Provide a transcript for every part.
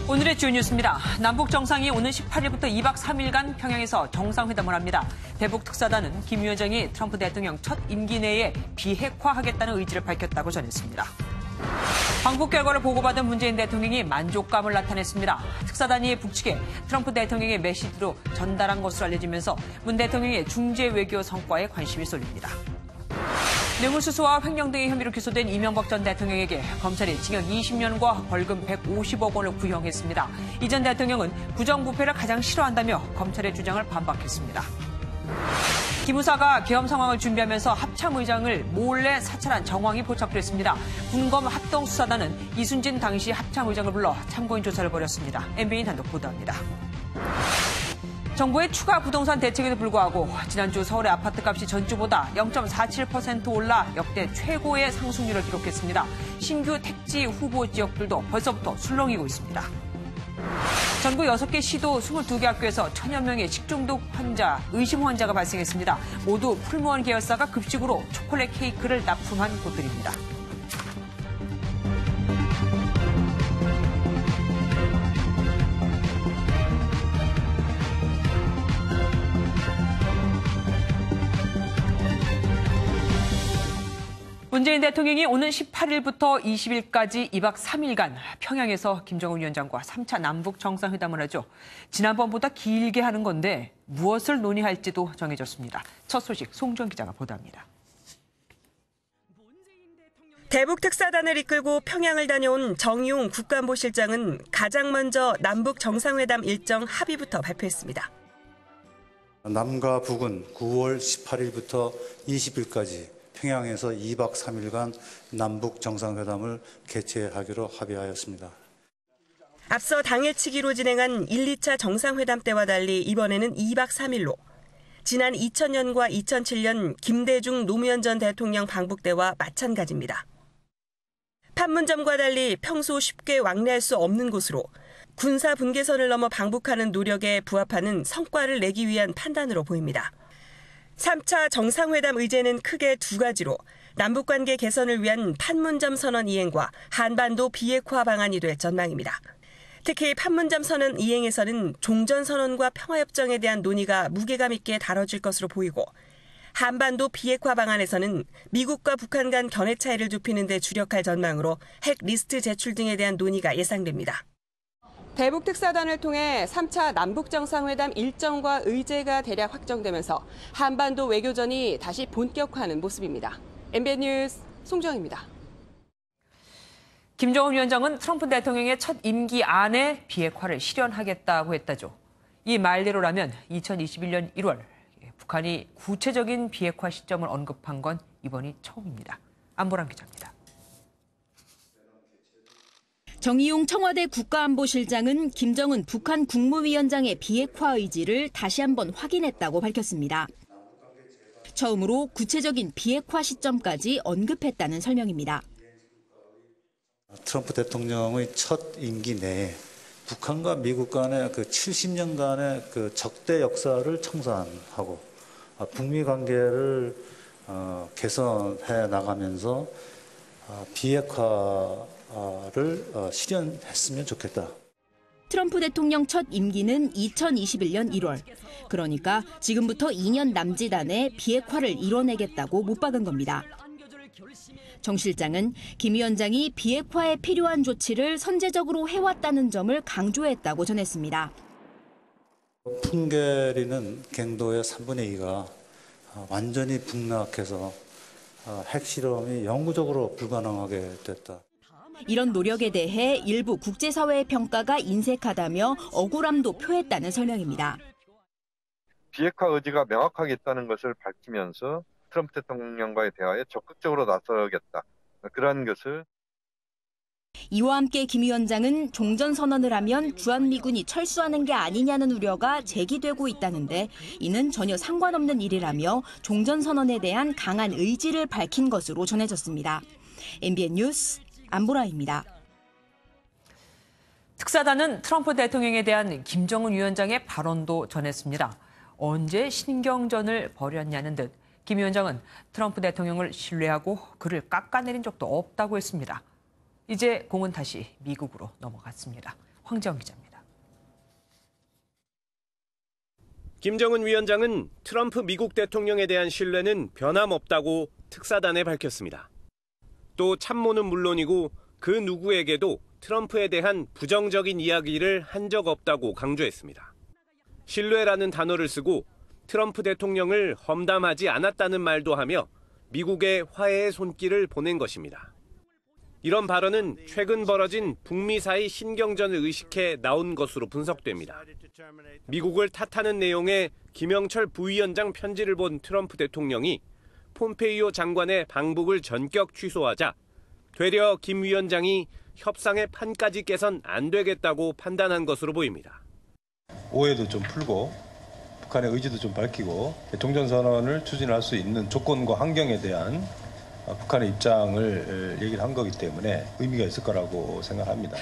오늘의 주요 뉴스입니다. 남북 정상이 오는 18일부터 2박 3일간 평양에서 정상회담을 합니다. 대북 특사단은 김 위원장이 트럼프 대통령 첫 임기 내에 비핵화하겠다는 의지를 밝혔다고 전했습니다. 방북 결과를 보고받은 문재인 대통령이 만족감을 나타냈습니다. 특사단이 북측에 트럼프 대통령의 메시지로 전달한 것으로 알려지면서 문 대통령의 중재 외교 성과에 관심이 쏠립니다. 뇌물수수와 횡령 등의 혐의로 기소된 이명박 전 대통령에게 검찰이 징역 20년과 벌금 150억 원을 구형했습니다. 이 전 대통령은 부정부패를 가장 싫어한다며 검찰의 주장을 반박했습니다. 기무사가 계엄 상황을 준비하면서 합참의장을 몰래 사찰한 정황이 포착됐습니다. 군검 합동수사단은 이순진 당시 합참의장을 불러 참고인 조사를 벌였습니다. MBN 단독 보도합니다. 정부의 추가 부동산 대책에도 불구하고 지난주 서울의 아파트값이 전주보다 0.47% 올라 역대 최고의 상승률을 기록했습니다. 신규 택지 후보 지역들도 벌써부터 술렁이고 있습니다. 전국 6개 시도 22개 학교에서 1000여 명의 식중독 환자, 의심 환자가 발생했습니다. 모두 풀무원 계열사가 급식으로 초콜릿 케이크를 납품한 곳들입니다. 문재인 대통령이 오는 18일부터 20일까지 2박 3일간 평양에서 김정은 위원장과 3차 남북 정상회담을 하죠. 지난번보다 길게 하는 건데 무엇을 논의할지도 정해졌습니다. 첫 소식 송주원 기자가 보도합니다. 대북 특사단을 이끌고 평양을 다녀온 정의용 국가안보실장은 가장 먼저 남북 정상회담 일정 합의부터 발표했습니다. 남과 북은 9월 18일부터 20일까지 평양에서 2박 3일간 남북 정상회담을 개최하기로 합의하였습니다. 앞서 당일치기로 진행한 1, 2차 정상회담 때와 달리 이번에는 2박 3일로 지난 2000년과 2007년 김대중 노무현 전 대통령 방북 때와 마찬가지입니다. 판문점과 달리 평소 쉽게 왕래할 수 없는 곳으로 군사 분계선을 넘어 방북하는 노력에 부합하는 성과를 내기 위한 판단으로 보입니다. 3차 정상회담 의제는 크게 두 가지로 남북관계 개선을 위한 판문점 선언 이행과 한반도 비핵화 방안이 될 전망입니다. 특히 판문점 선언 이행에서는 종전선언과 평화협정에 대한 논의가 무게감 있게 다뤄질 것으로 보이고 한반도 비핵화 방안에서는 미국과 북한 간 견해 차이를 좁히는 데 주력할 전망으로 핵 리스트 제출 등에 대한 논의가 예상됩니다. 대북 특사단을 통해 3차 남북정상회담 일정과 의제가 대략 확정되면서 한반도 외교전이 다시 본격화하는 모습입니다. MBN 뉴스 송정입니다. 김정은 위원장은 트럼프 대통령의 첫 임기 안에 비핵화를 실현하겠다고 했다죠. 이 말대로라면 2021년 1월 북한이 구체적인 비핵화 시점을 언급한 건 이번이 처음입니다. 안보람 기자입니다. 정의용 청와대 국가안보실장은 김정은 북한 국무위원장의 비핵화 의지를 다시 한번 확인했다고 밝혔습니다. 처음으로 구체적인 비핵화 시점까지 언급했다는 설명입니다. 트럼프 대통령의 첫 임기 내에 북한과 미국 간의 그 70년간의 그 적대 역사를 청산하고 북미 관계를 개선해 나가면서 비핵화를 실현했으면 좋겠다. 트럼프 대통령 첫 임기는 2021년 1월. 그러니까 지금부터 2년 남짓 안에 비핵화를 이뤄내겠다고 못 박은 겁니다. 정 실장은 김 위원장이 비핵화에 필요한 조치를 선제적으로 해왔다는 점을 강조했다고 전했습니다. 풍계리는 갱도의 3분의 2가 완전히 북락해서 핵실험이 영구적으로 불가능하게 됐다. 이런 노력에 대해 일부 국제사회의 평가가 인색하다며 억울함도 표했다는 설명입니다. 비핵화 의지가 명확하게 있다는 것을 밝히면서 트럼프 대통령과의 대화에 적극적으로 나서겠다. 그런 것을. 이와 함께 김 위원장은 종전선언을 하면 주한미군이 철수하는 게 아니냐는 우려가 제기되고 있다는데 이는 전혀 상관없는 일이라며 종전선언에 대한 강한 의지를 밝힌 것으로 전해졌습니다. MBN 뉴스 안보라입니다. 특사단은 트럼프 대통령에 대한 김정은 위원장의 발언도 전했습니다. 언제 신경전을 벌였냐는 듯 김 위원장은 트럼프 대통령을 신뢰하고 그를 깎아내린 적도 없다고 했습니다. 이제 공은 다시 미국으로 넘어갔습니다. 황지영 기자입니다. 김정은 위원장은 트럼프 미국 대통령에 대한 신뢰는 변함없다고 특사단에 밝혔습니다. 또 참모는 물론이고 그 누구에게도 트럼프에 대한 부정적인 이야기를 한 적 없다고 강조했습니다. 신뢰라는 단어를 쓰고 트럼프 대통령을 험담하지 않았다는 말도 하며 미국에 화해의 손길을 보낸 것입니다. 이런 발언은 최근 벌어진 북미 사이 신경전을 의식해 나온 것으로 분석됩니다. 미국을 탓하는 내용의 김영철 부위원장 편지를 본 트럼프 대통령이 폼페이오 장관의 방북을 전격 취소하자 되려 김 위원장이 협상의 판까지 깨선 안 되겠다고 판단한 것으로 보입니다. 오해도 좀 풀고 북한의 의지도 좀 밝히고 종전선언을 추진할 수 있는 조건과 환경에 대한 북한의 입장을 얘기를 한 거기 때문에 의미가 있을 거라고 생각합니다.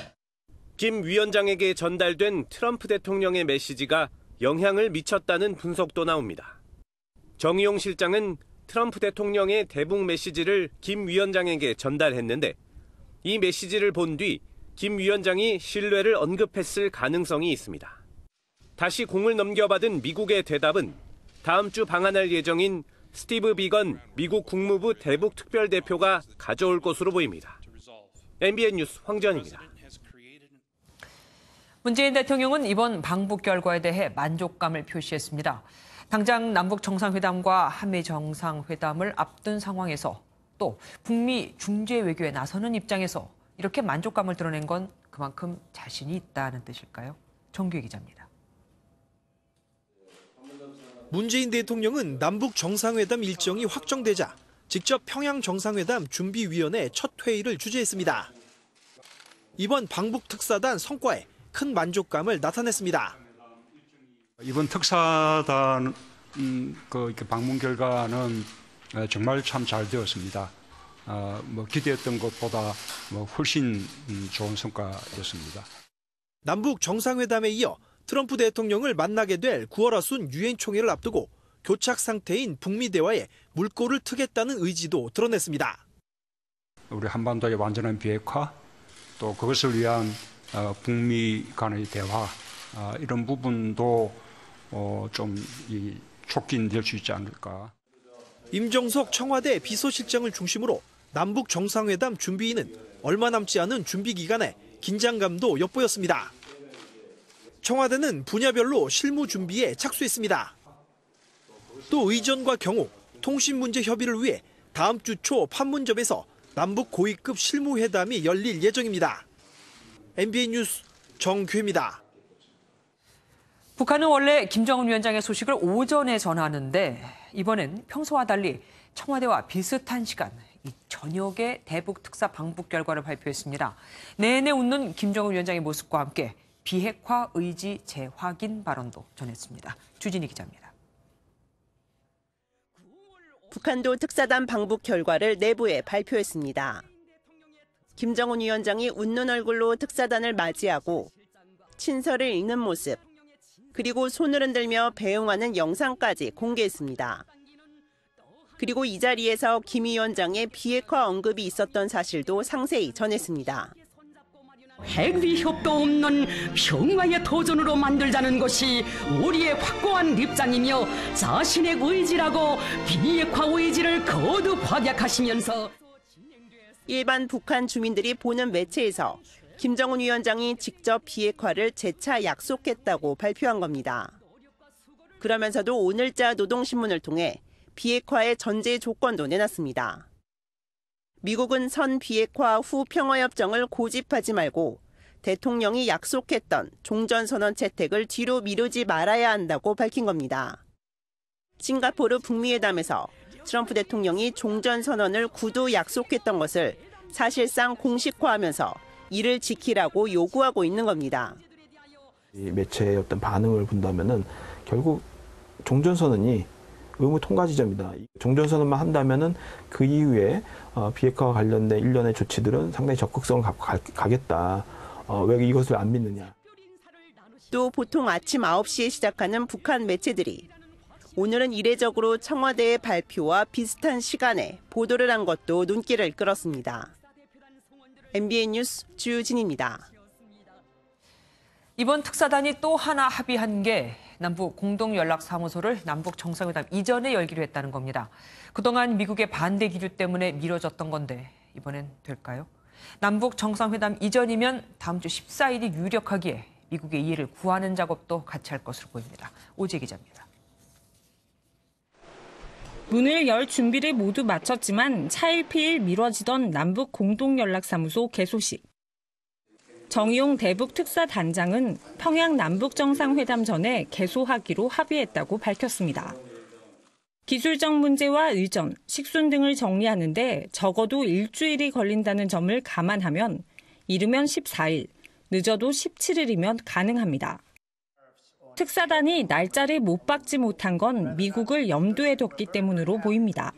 김 위원장에게 전달된 트럼프 대통령의 메시지가 영향을 미쳤다는 분석도 나옵니다. 정의용 실장은 트럼프 대통령의 대북 메시지를 김 위원장에게 전달했는데 이 메시지를 본 뒤 김 위원장이 신뢰를 언급했을 가능성이 있습니다. 다시 공을 넘겨받은 미국의 대답은 다음 주 방한할 예정인 스티브 비건 미국 국무부 대북 특별대표가 가져올 것으로 보입니다. MBN 뉴스 황지연입니다. 문재인 대통령은 이번 방북 결과에 대해 만족감을 표시했습니다. 당장 남북 정상회담과 한미 정상회담을 앞둔 상황에서 또 북미 중재 외교에 나서는 입장에서 이렇게 만족감을 드러낸 건 그만큼 자신이 있다는 뜻일까요? 정규 기자입니다. 문재인 대통령은 남북 정상회담 일정이 확정되자 직접 평양 정상회담 준비위원회 첫 회의를 주재했습니다. 이번 방북 특사단 성과에 큰 만족감을 나타냈습니다. 이번 특사단 방문 결과는 정말 참 잘 되었습니다. 기대했던 것보다 훨씬 좋은 성과였습니다. 남북 정상회담에 이어 트럼프 대통령을 만나게 될 9월 하순 유엔 총회를 앞두고 교착 상태인 북미 대화에 물꼬를 트겠다는 의지도 드러냈습니다. 우리 한반도의 완전한 비핵화, 또 그것을 위한 북미 간의 대화, 이런 부분도 좀 촉진될 수 있지 않을까. 임종석 청와대 비서실장을 중심으로 남북 정상회담 준비위는 얼마 남지 않은 준비 기간에 긴장감도 엿보였습니다. 청와대는 분야별로 실무 준비에 착수했습니다. 또 의전과 경호, 통신 문제 협의를 위해 다음 주 초 판문점에서 남북 고위급 실무회담이 열릴 예정입니다. MBN 뉴스 정규입니다. 북한은 원래 김정은 위원장의 소식을 오전에 전하는데 이번엔 평소와 달리 청와대와 비슷한 시간 이 저녁에 대북 특사 방북 결과를 발표했습니다. 내내 웃는 김정은 위원장의 모습과 함께 비핵화 의지 재확인 발언도 전했습니다. 주진희 기자입니다. 북한도 특사단 방북 결과를 내부에 발표했습니다. 김정은 위원장이 웃는 얼굴로 특사단을 맞이하고 친서를 읽는 모습, 그리고 손을 흔들며 배웅하는 영상까지 공개했습니다. 그리고 이 자리에서 김 위원장의 비핵화 언급이 있었던 사실도 상세히 전했습니다. 핵 위협도 없는 평화의 도전으로 만들자는 것이 우리의 확고한 입장이며 자신의 의지라고 비핵화 의지를 거듭 확약하시면서 일반 북한 주민들이 보는 매체에서 김정은 위원장이 직접 비핵화를 재차 약속했다고 발표한 겁니다. 그러면서도 오늘자 노동신문을 통해 비핵화의 전제 조건도 내놨습니다. 미국은 선 비핵화 후 평화협정을 고집하지 말고 대통령이 약속했던 종전선언 채택을 뒤로 미루지 말아야 한다고 밝힌 겁니다. 싱가포르 북미회담에서 트럼프 대통령이 종전선언을 구두 약속했던 것을 사실상 공식화하면서 이를 지키라고 요구하고 있는 겁니다. 이 매체의 어떤 반응을 본다면은 결국 종전선언이 의무 통과 지점이다. 종전선언만 한다면은 그 이후에 비핵화와 관련된 일련의 조치들은 상당히 적극성을 갖고 가겠다. 왜 이것을 안 믿느냐. 또 보통 아침 9시에 시작하는 북한 매체들이 오늘은 이례적으로 청와대의 발표와 비슷한 시간에 보도를 한 것도 눈길을 끌었습니다. MBN 뉴스 주진입니다. 이번 특사단이 또 하나 합의한 게 남북 공동연락사무소를 남북 정상회담 이전에 열기로 했다는 겁니다. 그동안 미국의 반대 기류 때문에 미뤄졌던 건데 이번엔 될까요? 남북 정상회담 이전이면 다음 주 14일이 유력하기에 미국의 이해를 구하는 작업도 같이 할 것으로 보입니다. 오재 기자입니다. 문을 열 준비를 모두 마쳤지만 차일피일 미뤄지던 남북 공동연락사무소 개소식. 정의용 대북 특사단장은 평양 남북정상회담 전에 개소하기로 합의했다고 밝혔습니다. 기술적 문제와 의전, 식순 등을 정리하는데 적어도 일주일이 걸린다는 점을 감안하면 이르면 14일, 늦어도 17일이면 가능합니다. 특사단이 날짜를 못 박지 못한 건 미국을 염두에 뒀기 때문으로 보입니다.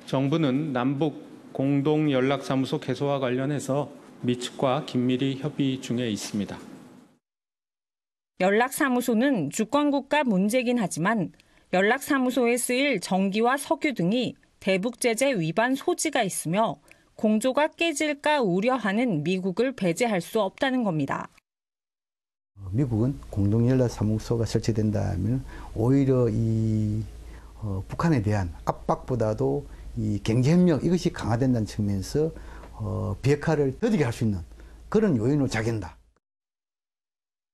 정부는 남북 공동연락사무소 개소와 관련해서 미 측과 긴밀히 협의 중에 있습니다. 연락사무소는 주권국가 문제긴 하지만 연락사무소에 쓰일 전기와 석유 등이 대북제재 위반 소지가 있으며 공조가 깨질까 우려하는 미국을 배제할 수 없다는 겁니다. 미국은 공동연락사무소가 설치된다면 오히려 이 북한에 대한 압박보다도 이 경제협력 이것이 강화된다는 측면에서 비핵화를 더디게 할 수 있는 그런 요인을 작용한다.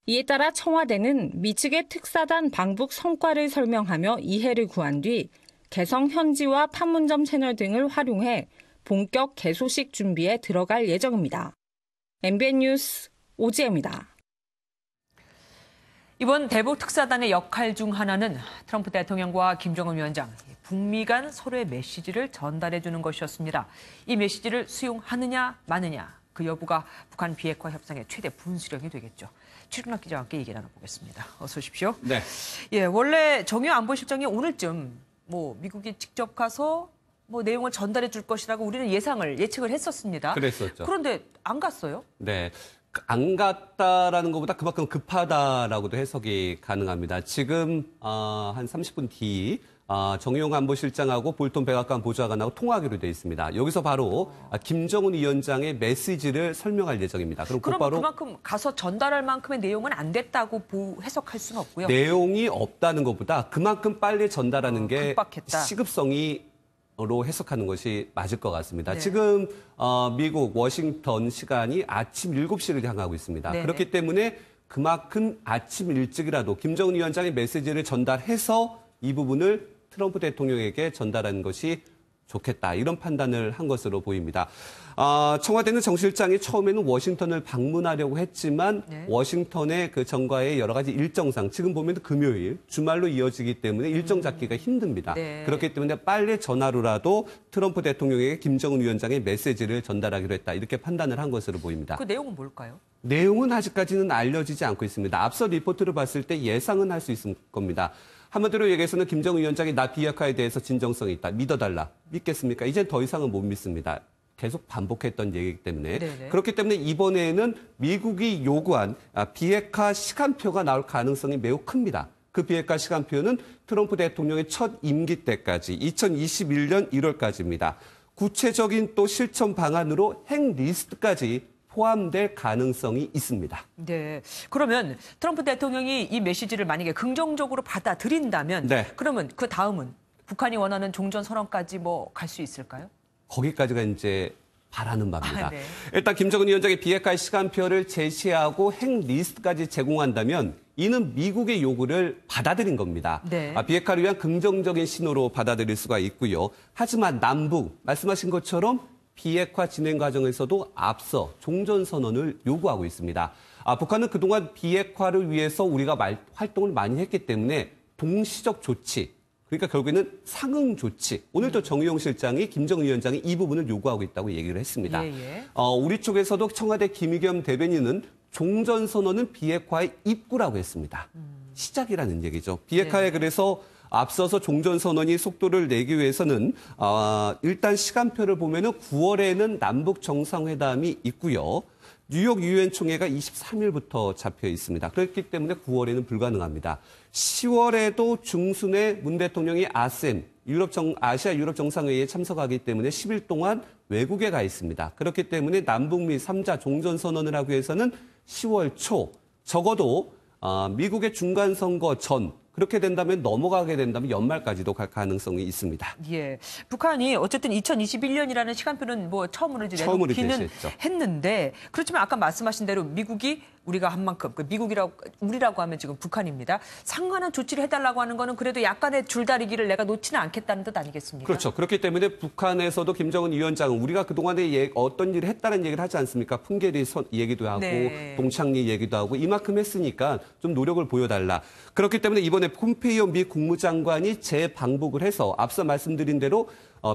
이에 따라 청와대는 미 측의 특사단 방북 성과를 설명하며 이해를 구한 뒤 개성 현지와 판문점 채널 등을 활용해 본격 개소식 준비에 들어갈 예정입니다. MBN 뉴스 오지혜입니다. 이번 대북 특사단의 역할 중 하나는 트럼프 대통령과 김정은 위원장, 북미 간 서로의 메시지를 전달해주는 것이었습니다. 이 메시지를 수용하느냐 마느냐, 그 여부가 북한 비핵화 협상의 최대 분수령이 되겠죠. 최준학 기자와 함께 얘기 나눠보겠습니다. 어서 오십시오. 네. 예, 원래 정유 안보실장이 오늘쯤 미국이 직접 가서 내용을 전달해 줄 것이라고 우리는 예측을 했었습니다. 그랬었죠. 그런데 안 갔어요? 네. 안 갔다라는 것보다 그만큼 급하다라고도 해석이 가능합니다. 지금 한 30분 뒤 정의용 안보실장하고 볼턴 백악관 보좌관하고 통화하기로 되어 있습니다. 여기서 바로 김정은 위원장의 메시지를 설명할 예정입니다. 그럼 곧바로 그만큼 가서 전달할 만큼의 내용은 안 됐다고 해석할 수는 없고요. 내용이 없다는 것보다 그만큼 빨리 전달하는 게 급박했다. 시급성으로 해석하는 것이 맞을 것 같습니다. 네. 지금 미국 워싱턴 시간이 아침 7시를 향하고 있습니다. 네네. 그렇기 때문에 그만큼 아침 일찍이라도 김정은 위원장의 메시지를 전달해서 이 부분을 트럼프 대통령에게 전달하는 것이 좋겠다. 이런 판단을 한 것으로 보입니다. 청와대는 정 실장이 처음에는 워싱턴을 방문하려고 했지만 네. 워싱턴의 그 정가의 여러 가지 일정상 지금 보면 금요일 주말로 이어지기 때문에 일정 잡기가 힘듭니다. 네. 그렇기 때문에 빨리 전화로라도 트럼프 대통령에게 김정은 위원장의 메시지를 전달하기로 했다. 이렇게 판단을 한 것으로 보입니다. 그 내용은 뭘까요? 내용은 아직까지는 알려지지 않고 있습니다. 앞서 리포트를 봤을 때 예상은 할 수 있을 겁니다. 한마디로 얘기해서는 김정은 위원장이 나 비핵화에 대해서 진정성이 있다. 믿어달라. 믿겠습니까? 이제 더 이상은 못 믿습니다. 계속 반복했던 얘기이기 때문에. 네네. 그렇기 때문에 이번에는 미국이 요구한 비핵화 시간표가 나올 가능성이 매우 큽니다. 그 비핵화 시간표는 트럼프 대통령의 첫 임기 때까지 2021년 1월까지입니다. 구체적인 또 실천 방안으로 핵 리스트까지 포함될 가능성이 있습니다. 네. 그러면 트럼프 대통령이 이 메시지를 만약에 긍정적으로 받아들인다면 네. 그러면 그 다음은 북한이 원하는 종전선언까지 갈 수 있을까요? 거기까지가 이제 바라는 바입니다. 네. 일단 김정은 위원장의 비핵화 시간표를 제시하고 핵 리스트까지 제공한다면 이는 미국의 요구를 받아들인 겁니다. 네. 비핵화를 위한 긍정적인 신호로 받아들일 수가 있고요. 하지만 남북 말씀하신 것처럼 비핵화 진행 과정에서도 앞서 종전선언을 요구하고 있습니다. 북한은 그동안 비핵화를 위해서 우리가 활동을 많이 했기 때문에 동시적 조치, 그러니까 결국에는 상응 조치. 오늘도 정의용 실장이 김정은 위원장이 이 부분을 요구하고 있다고 얘기를 했습니다. 우리 쪽에서도 청와대 김의겸 대변인은 종전선언은 비핵화의 입구라고 했습니다. 시작이라는 얘기죠. 비핵화에 그래서 앞서서 종전선언이 속도를 내기 위해서는 일단 시간표를 보면은 9월에는 남북 정상회담이 있고요. 뉴욕 유엔 총회가 23일부터 잡혀 있습니다. 그렇기 때문에 9월에는 불가능합니다. 10월에도 중순에 문 대통령이 아셈, 아시아 유럽 정상회의에 참석하기 때문에 10일 동안 외국에 가 있습니다. 그렇기 때문에 남북미 3자 종전선언을 하기 위해서는 10월 초 적어도 미국의 중간선거 전 그렇게 된다면 넘어가게 된다면 연말까지도 갈 가능성이 있습니다. 예, 북한이 어쨌든 2021년이라는 시간표는 뭐 처음으로 내놓기는 했는데 그렇지만 아까 말씀하신 대로 미국이 우리가 한 만큼 우리라고 하면 지금 북한입니다. 상관한 조치를 해달라고 하는 거는 그래도 약간의 줄다리기를 내가 놓지는 않겠다는 뜻 아니겠습니까? 그렇죠. 그렇기 때문에 북한에서도 김정은 위원장은 우리가 그동안에 어떤 일을 했다는 얘기를 하지 않습니까? 풍계리 얘기도 하고 동창리 얘기도 하고 이만큼 했으니까 좀 노력을 보여달라. 그렇기 때문에 이번에 폼페이오 미 국무장관이 재방북을 해서 앞서 말씀드린 대로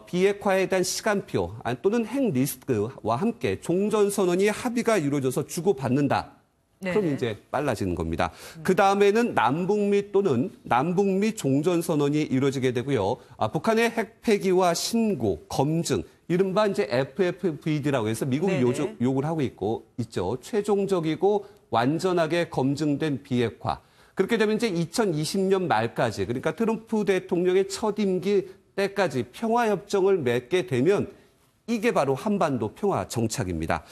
비핵화에 대한 시간표 또는 핵 리스크와 함께 종전선언이 합의가 이루어져서 주고받는다. 그럼 이제 빨라지는 겁니다. 그 다음에는 남북미 또는 남북미 종전선언이 이루어지게 되고요. 북한의 핵 폐기와 신고, 검증, 이른바 이제 FFVD라고 해서 미국이 요구를 하고 있죠. 최종적이고 완전하게 검증된 비핵화. 그렇게 되면 이제 2020년 말까지, 그러니까 트럼프 대통령의 첫 임기 때까지 평화협정을 맺게 되면 이게 바로 한반도 평화 정착입니다.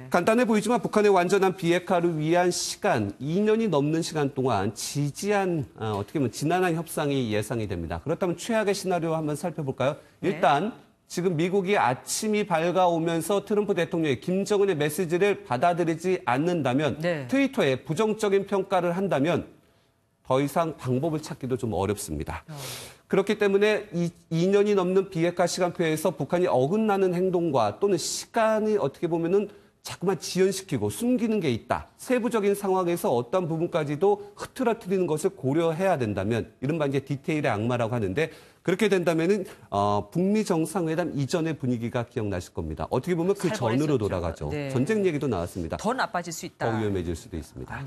간단해 보이지만 북한의 완전한 비핵화를 위한 시간, 2년이 넘는 시간 동안 지지한, 어떻게 보면 지난한 협상이 예상이 됩니다. 그렇다면 최악의 시나리오 한번 살펴볼까요? 일단 지금 미국이 아침이 밝아오면서 트럼프 대통령이 김정은의 메시지를 받아들이지 않는다면 트위터에 부정적인 평가를 한다면 더 이상 방법을 찾기도 좀 어렵습니다. 그렇기 때문에 2년이 넘는 비핵화 시간표에서 북한이 어긋나는 행동과 또는 시간이 어떻게 보면은 자꾸만 지연시키고 숨기는 게 있다. 세부적인 상황에서 어떤 부분까지도 흐트러뜨리는 것을 고려해야 된다면 이른바 이제 디테일의 악마라고 하는데 그렇게 된다면은 북미 정상회담 이전의 분위기가 기억나실 겁니다. 어떻게 보면 그 전으로 돌아가죠. 전쟁 얘기도 나왔습니다. 더 나빠질 수 있다. 더 위험해질 수도 있습니다.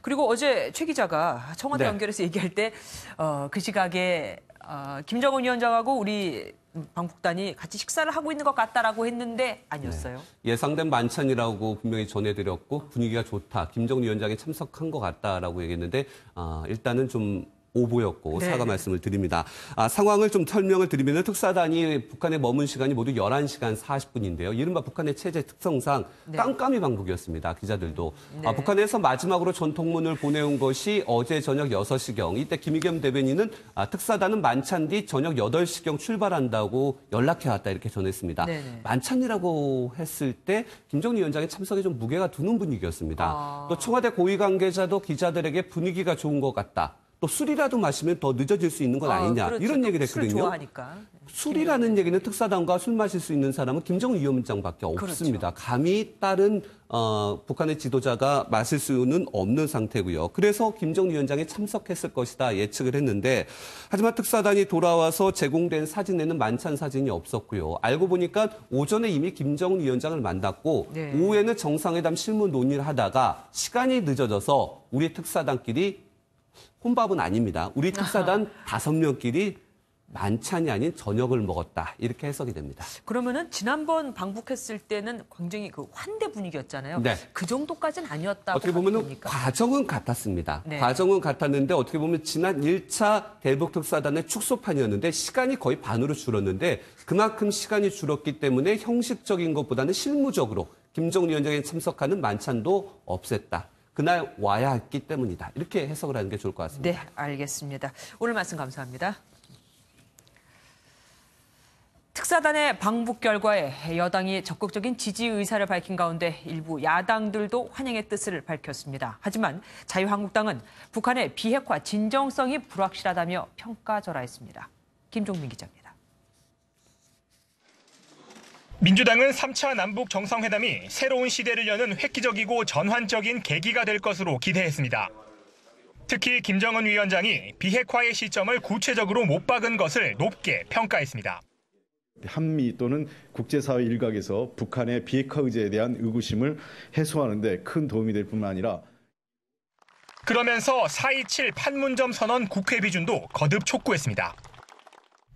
그리고 어제 최 기자가 청와대 연결해서 얘기할 때 그 시각에 김정은 위원장하고 우리 방북단이 같이 식사를 하고 있는 것 같다라고 했는데 아니었어요. 예상된 만찬이라고 분명히 전해드렸고 분위기가 좋다. 김정은 위원장이 참석한 것 같다라고 얘기했는데 일단은 좀 오보였고 사과 말씀을 드립니다. 상황을 좀 설명을 드리면 특사단이 북한에 머문 시간이 모두 11시간 40분인데요. 이른바 북한의 체제 특성상 깜깜이 방북이었습니다. 기자들도. 북한에서 마지막으로 전통문을 보내온 것이 어제 저녁 6시경. 이때 김의겸 대변인은 특사단은 만찬 뒤 저녁 8시경 출발한다고 연락해왔다 이렇게 전했습니다. 만찬이라고 했을 때 김정은 위원장의 참석에 좀 무게가 두는 분위기였습니다. 또 청와대 고위 관계자도 기자들에게 분위기가 좋은 것 같다. 또 술이라도 마시면 더 늦어질 수 있는 건 아니냐 이런 얘기를 했거든요. 술이라는 얘기는 특사단과 술 마실 수 있는 사람은 김정은 위원장밖에 없습니다. 감히 다른 북한의 지도자가 마실 수는 없는 상태고요. 그래서 김정은 위원장이 참석했을 것이다 예측을 했는데 하지만 특사단이 돌아와서 제공된 사진에는 만찬 사진이 없었고요. 알고 보니까 오전에 이미 김정은 위원장을 만났고 오후에는 정상회담 실무 논의를 하다가 시간이 늦어져서 우리 특사단끼리 혼밥은 아닙니다. 우리 특사단 5명끼리 만찬이 아닌 저녁을 먹었다. 이렇게 해석이 됩니다. 그러면은 지난번 방북했을 때는 굉장히 그 환대 분위기였잖아요. 그 정도까지는 아니었다고 어떻게 보면 과정은 같았습니다. 과정은 같았는데 어떻게 보면 지난 1차 대북 특사단의 축소판이었는데 시간이 거의 반으로 줄었는데 그만큼 시간이 줄었기 때문에 형식적인 것보다는 실무적으로 김정은 위원장이 참석하는 만찬도 없앴다. 그날 와야 했기 때문이다. 이렇게 해석을 하는 게 좋을 것 같습니다. 네, 알겠습니다. 오늘 말씀 감사합니다. 특사단의 방북 결과에 여당이 적극적인 지지 의사를 밝힌 가운데 일부 야당들도 환영의 뜻을 밝혔습니다. 하지만 자유한국당은 북한의 비핵화 진정성이 불확실하다며 평가절하했습니다. 김종민 기자입니다. 민주당은 3차 남북 정상회담이 새로운 시대를 여는 획기적이고 전환적인 계기가 될 것으로 기대했습니다. 특히 김정은 위원장이 비핵화의 시점을 구체적으로 못 박은 것을 높게 평가했습니다. 한미 또는 국제사회 일각에서 북한의 비핵화 의제에 대한 의구심을 해소하는 데 큰 도움이 될 뿐만 아니라 그러면서 4.27 판문점 선언 국회 비준도 거듭 촉구했습니다.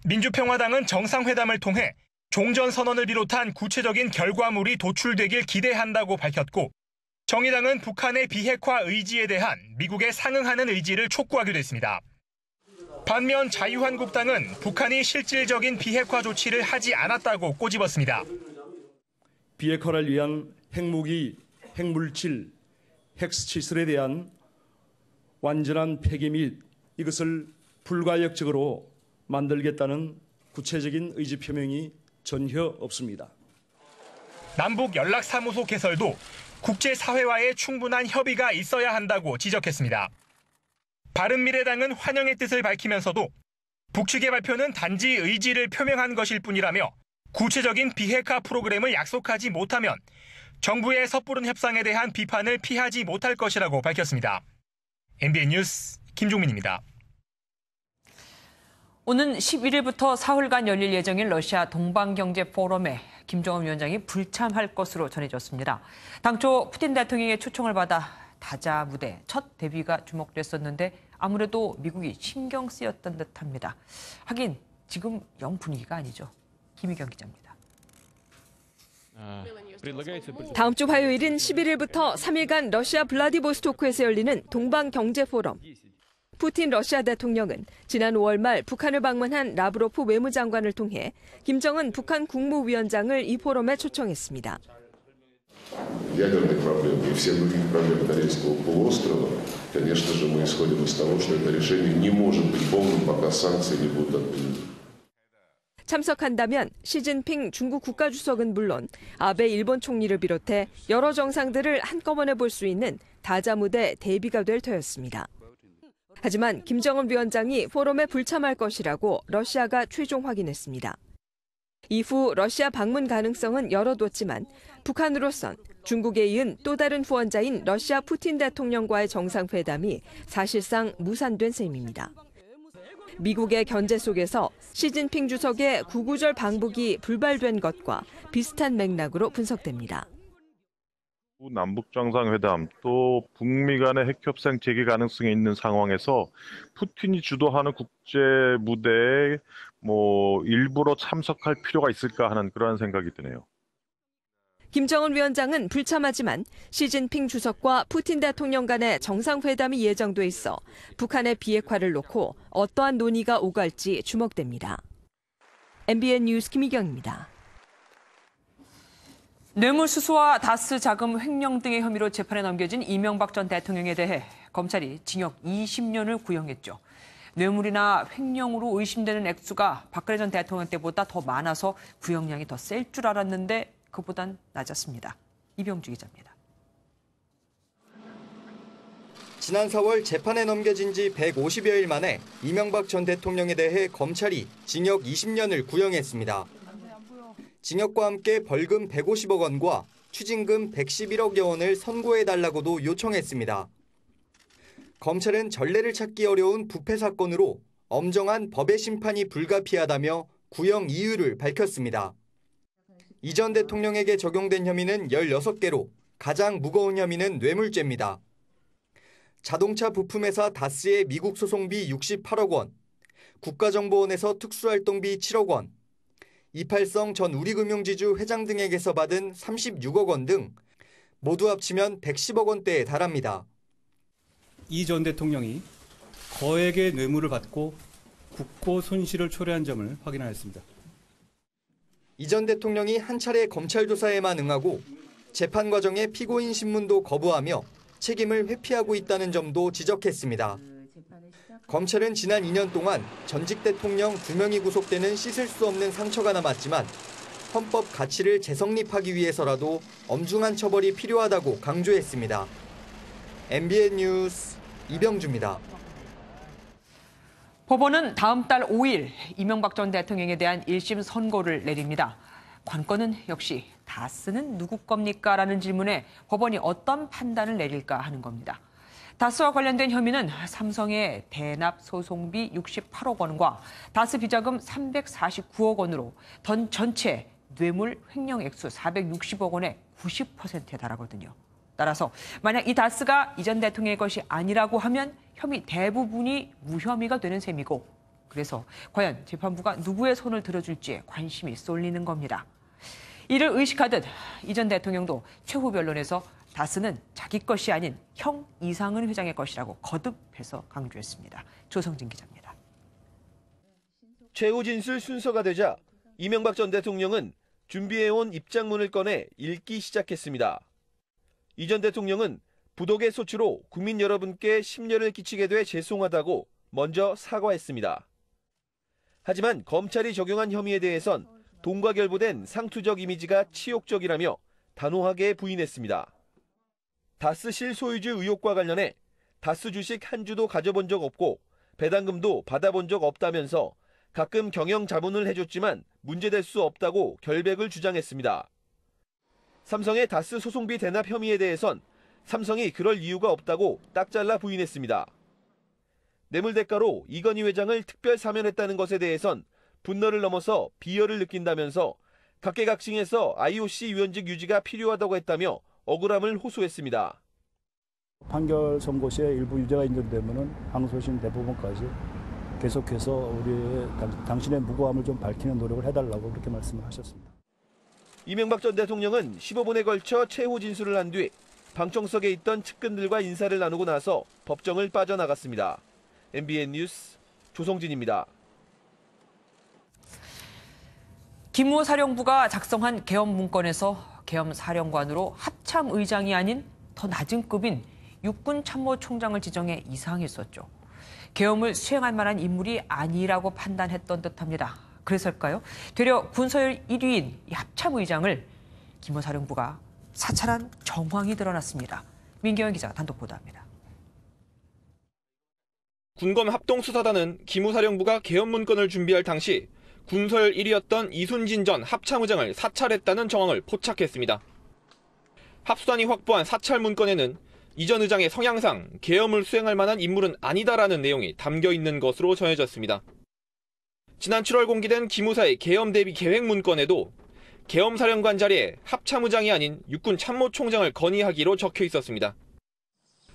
민주평화당은 정상회담을 통해 종전선언을 비롯한 구체적인 결과물이 도출되길 기대한다고 밝혔고 정의당은 북한의 비핵화 의지에 대한 미국에 상응하는 의지를 촉구하기도 했습니다. 반면 자유한국당은 북한이 실질적인 비핵화 조치를 하지 않았다고 꼬집었습니다. 비핵화를 위한 핵무기, 핵물질, 핵시설에 대한 완전한 폐기 및 이것을 불가역적으로 만들겠다는 구체적인 의지 표명이 전혀 없습니다. 남북 연락사무소 개설도 국제사회와의 충분한 협의가 있어야 한다고 지적했습니다. 바른미래당은 환영의 뜻을 밝히면서도 북측의 발표는 단지 의지를 표명한 것일 뿐이라며 구체적인 비핵화 프로그램을 약속하지 못하면 정부의 섣부른 협상에 대한 비판을 피하지 못할 것이라고 밝혔습니다. MBN 뉴스 김종민입니다. 오는 11일부터 사흘간 열릴 예정인 러시아 동방경제포럼에 김정은 위원장이 불참할 것으로 전해졌습니다. 당초 푸틴 대통령의 초청을 받아 다자 무대 첫 데뷔가 주목됐었는데 아무래도 미국이 신경 쓰였던 듯합니다. 하긴 지금 영 분위기가 아니죠. 김희경 기자입니다. 다음 주 화요일인 11일부터 3일간 러시아 블라디보스토크에서 열리는 동방경제포럼. 푸틴 러시아 대통령은 지난 5월 말 북한을 방문한 라브로프 외무장관을 통해 김정은 북한 국무위원장을 이 포럼에 초청했습니다. ядерных проблем и всех других проблем Корейского полуострова, конечно же, мы исходим из того, что это решение не может быть полным, пока санкции не будут отменены. 참석한다면 시진핑 중국 국가주석은 물론 아베 일본 총리를 비롯해 여러 정상들을 한꺼번에 볼 수 있는 다자무대 대비가 될 터였습니다. 하지만 김정은 위원장이 포럼에 불참할 것이라고 러시아가 최종 확인했습니다. 이후 러시아 방문 가능성은 열어뒀지만 북한으로선 중국에 이은 또 다른 후원자인 러시아 푸틴 대통령과의 정상회담이 사실상 무산된 셈입니다. 미국의 견제 속에서 시진핑 주석의 구구절 방북이 불발된 것과 비슷한 맥락으로 분석됩니다. 남북 정상회담 또 북미 간의 핵협상 재개 가능성이 있는 상황에서 푸틴이 주도하는 국제 무대에 일부러 참석할 필요가 있을까 하는 그러한 생각이 드네요. 김정은 위원장은 불참하지만 시진핑 주석과 푸틴 대통령 간의 정상회담이 예정돼 있어 북한의 비핵화를 놓고 어떠한 논의가 오갈지 주목됩니다. MBN 뉴스 김희경입니다. 뇌물수수와 다스 자금 횡령 등의 혐의로 재판에 넘겨진 이명박 전 대통령에 대해 검찰이 징역 20년을 구형했죠. 뇌물이나 횡령으로 의심되는 액수가 박근혜 전 대통령 때보다 더 많아서 구형량이 더 셀 줄 알았는데 그보단 낮았습니다. 이병주 기자입니다. 지난 4월 재판에 넘겨진 지 150여일 만에 이명박 전 대통령에 대해 검찰이 징역 20년을 구형했습니다. 징역과 함께 벌금 150억 원과 추징금 111억여 원을 선고해달라고도 요청했습니다. 검찰은 전례를 찾기 어려운 부패 사건으로 엄정한 법의 심판이 불가피하다며 구형 이유를 밝혔습니다. 이 전 대통령에게 적용된 혐의는 16개로 가장 무거운 혐의는 뇌물죄입니다. 자동차 부품회사 다스의 미국 소송비 68억 원, 국가정보원에서 특수활동비 7억 원, 이팔성 전 우리금융지주 회장 등에게서 받은 36억 원 등 모두 합치면 110억 원대에 달합니다. 이 전 대통령이 거액의 뇌물을 받고 국고 손실을 초래한 점을 확인하였습니다. 이 전 대통령이 한 차례 검찰 조사에만 응하고 재판 과정에 피고인 신문도 거부하며 책임을 회피하고 있다는 점도 지적했습니다. 검찰은 지난 2년 동안 전직 대통령 2명이 구속되는 씻을 수 없는 상처가 남았지만 헌법 가치를 재성립하기 위해서라도 엄중한 처벌이 필요하다고 강조했습니다. MBN 뉴스 이병주입니다. 법원은 다음 달 5일 이명박 전 대통령에 대한 1심 선고를 내립니다. 관건은 역시 다스는 누구 겁니까? 라는 질문에 법원이 어떤 판단을 내릴까 하는 겁니다. 다스와 관련된 혐의는 삼성의 대납 소송비 68억 원과 다스 비자금 349억 원으로 전체 뇌물 횡령 액수 460억 원의 90%에 달하거든요. 따라서 만약 이 다스가 이 전 대통령의 것이 아니라고 하면 혐의 대부분이 무혐의가 되는 셈이고 그래서 과연 재판부가 누구의 손을 들어줄지에 관심이 쏠리는 겁니다. 이를 의식하듯 이 전 대통령도 최후 변론에서 다스는 자기 것이 아닌 형 이상은 회장의 것이라고 거듭해서 강조했습니다. 조성진 기자입니다. 최후 진술 순서가 되자 이명박 전 대통령은 준비해온 입장문을 꺼내 읽기 시작했습니다. 이 전 대통령은 부독의 소치로 국민 여러분께 심려를 끼치게 돼 죄송하다고 먼저 사과했습니다. 하지만 검찰이 적용한 혐의에 대해선 돈과 결부된 상투적 이미지가 치욕적이라며 단호하게 부인했습니다. 다스 실소유주 의혹과 관련해 다스 주식 한 주도 가져본 적 없고 배당금도 받아본 적 없다면서 가끔 경영 자문을 해줬지만 문제될 수 없다고 결백을 주장했습니다. 삼성의 다스 소송비 대납 혐의에 대해선 삼성이 그럴 이유가 없다고 딱 잘라 부인했습니다. 뇌물 대가로 이건희 회장을 특별 사면했다는 것에 대해선 분노를 넘어서 비열을 느낀다면서 각계각층에서 IOC 위원직 유지가 필요하다고 했다며 억울함을 호소했습니다. 판결 선고 시에 일부 유죄가 인정되면 항소심 대법원까지 계속해서 우리의 당신의 무고함을 좀 밝히는 노력을 해달라고 그렇게 말씀을 하셨습니다. 이명박 전 대통령은 15분에 걸쳐 최후 진술을 한 뒤 방청석에 있던 측근들과 인사를 나누고 나서 법정을 빠져나갔습니다. MBN 뉴스 조성진입니다. 김모 사령부가 작성한 계엄 문건에서 계엄 사령관으로 합참 의장이 아닌 더 낮은 급인 육군 참모총장을 지정해 이상했었죠. 계엄을 수행할 만한 인물이 아니라고 판단했던 듯합니다. 그래서일까요? 되려 군서열 1위인 이 합참 의장을 김모 사령부가 사찰한 정황이 드러났습니다. 민경현 기자가 단독 보도합니다. 군검 합동수사단은 김우 사령부가 계엄 문건을 준비할 당시 군서열 1위였던 이순진 전 합참의장을 사찰했다는 정황을 포착했습니다. 합수단이 확보한 사찰 문건에는 이 전 의장의 성향상 계엄을 수행할 만한 인물은 아니다라는 내용이 담겨 있는 것으로 전해졌습니다. 지난 7월 공개된 기무사의 계엄 대비 계획 문건에도 계엄 사령관 자리에 합참의장이 아닌 육군 참모총장을 건의하기로 적혀 있었습니다.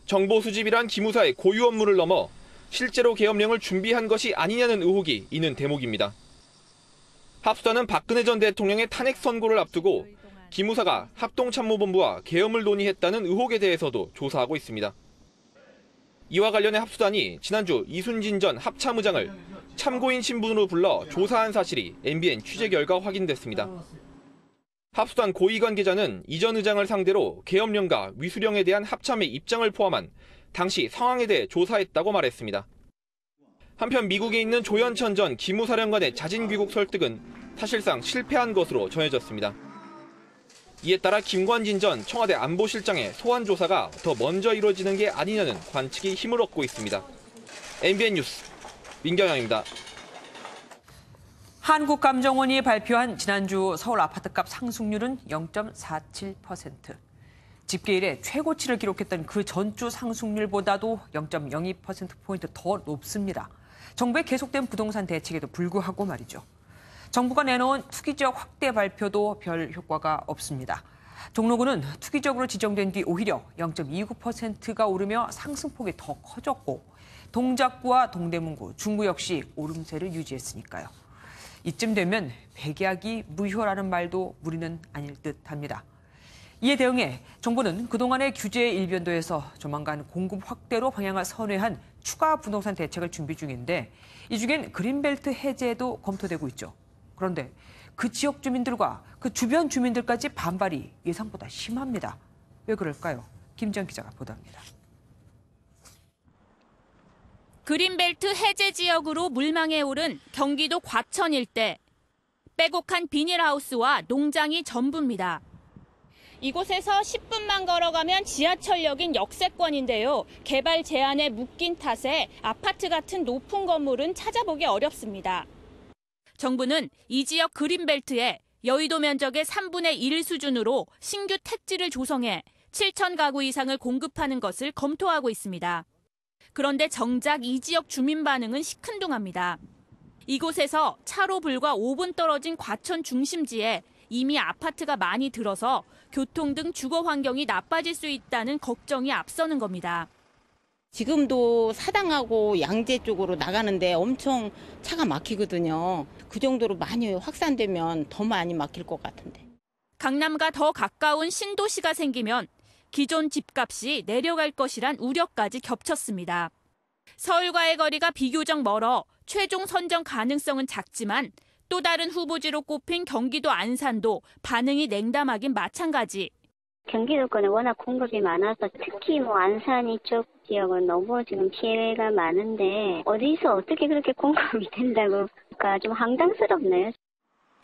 정보 수집이란 기무사의 고유 업무를 넘어 실제로 계엄령을 준비한 것이 아니냐는 의혹이 있는 대목입니다. 합수단은 박근혜 전 대통령의 탄핵 선고를 앞두고 기무사가 합동참모본부와 계엄을 논의했다는 의혹에 대해서도 조사하고 있습니다. 이와 관련해 합수단이 지난주 이순진 전 합참의장을 참고인 신분으로 불러 조사한 사실이 MBN 취재 결과 확인됐습니다. 합수단 고위 관계자는 이 전 의장을 상대로 계엄령과 위수령에 대한 합참의 입장을 포함한 당시 상황에 대해 조사했다고 말했습니다. 한편 미국에 있는 조현천 전 기무사령관의 자진 귀국 설득은 사실상 실패한 것으로 전해졌습니다. 이에 따라 김관진 전 청와대 안보실장의 소환 조사가 더 먼저 이루어지는 게 아니냐는 관측이 힘을 얻고 있습니다. MBN 뉴스 민경영입니다. 한국감정원이 발표한 지난주 서울 아파트값 상승률은 0.47%. 집계 이래 최고치를 기록했던 그 전주 상승률보다도 0.02%포인트 더 높습니다. 정부의 계속된 부동산 대책에도 불구하고 말이죠. 정부가 내놓은 투기지역 확대 발표도 별 효과가 없습니다. 종로구는 투기적으로 지정된 뒤 오히려 0.29%가 오르며 상승폭이 더 커졌고 동작구와 동대문구, 중구 역시 오름세를 유지했으니까요. 이쯤 되면 백약이 무효라는 말도 무리는 아닐 듯합니다. 이에 대응해 정부는 그동안의 규제 일변도에서 조만간 공급 확대로 방향을 선회한 추가 부동산 대책을 준비 중인데 이 중엔 그린벨트 해제도 검토되고 있죠. 그런데 그 지역 주민들과 그 주변 주민들까지 반발이 예상보다 심합니다. 왜 그럴까요? 김지영 기자가 보도합니다. 그린벨트 해제 지역으로 물망에 오른 경기도 과천 일대. 빼곡한 비닐하우스와 농장이 전부입니다. 이곳에서 10분만 걸어가면 지하철역인 역세권인데요. 개발 제한에 묶인 탓에 아파트 같은 높은 건물은 찾아보기 어렵습니다. 정부는 이 지역 그린벨트에 여의도 면적의 3분의 1 수준으로 신규 택지를 조성해 7천 가구 이상을 공급하는 것을 검토하고 있습니다. 그런데 정작 이 지역 주민 반응은 시큰둥합니다. 이곳에서 차로 불과 5분 떨어진 과천 중심지에 이미 아파트가 많이 들어서 교통 등 주거 환경이 나빠질 수 있다는 걱정이 앞서는 겁니다. 지금도 사당하고 양재 쪽으로 나가는데 엄청 차가 막히거든요. 그 정도로 많이 확산되면 더 많이 막힐 것 같은데. 강남과 더 가까운 신도시가 생기면 기존 집값이 내려갈 것이란 우려까지 겹쳤습니다. 서울과의 거리가 비교적 멀어 최종 선정 가능성은 작지만 또 다른 후보지로 꼽힌 경기도 안산도 반응이 냉담하긴 마찬가지. 경기도권에 워낙 공급이 많아서 특히 안산 이쪽 지역은 너무 지금 피해가 많은데 어디서 어떻게 그렇게 공급이 된다고 좀 황당스럽네요.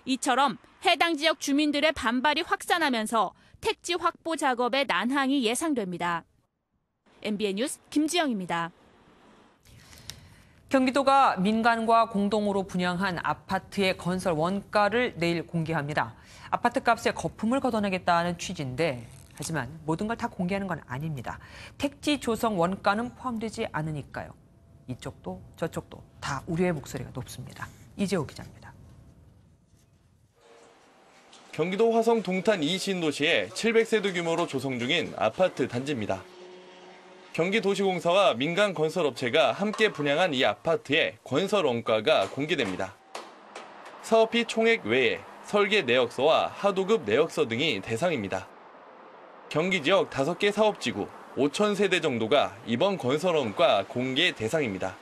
이처럼 해당 지역 주민들의 반발이 확산하면서 택지 확보 작업에 난항이 예상됩니다. MBN 뉴스 김지영입니다. 경기도가 민간과 공동으로 분양한 아파트의 건설 원가를 내일 공개합니다. 아파트 값에 거품을 걷어내겠다는 취지인데 하지만 모든 걸 다 공개하는 건 아닙니다. 택지 조성 원가는 포함되지 않으니까요. 이쪽도 저쪽도 다 우려의 목소리가 높습니다. 이재호 기자입니다. 경기도 화성 동탄 2신도시에 700세대 규모로 조성 중인 아파트 단지입니다. 경기도시공사와 민간 건설업체가 함께 분양한 이 아파트의 건설 원가가 공개됩니다. 사업비 총액 외에 설계 내역서와 하도급 내역서 등이 대상입니다. 경기 지역 5개 사업지구 5,000세대 정도가 이번 건설 원가 공개 대상입니다.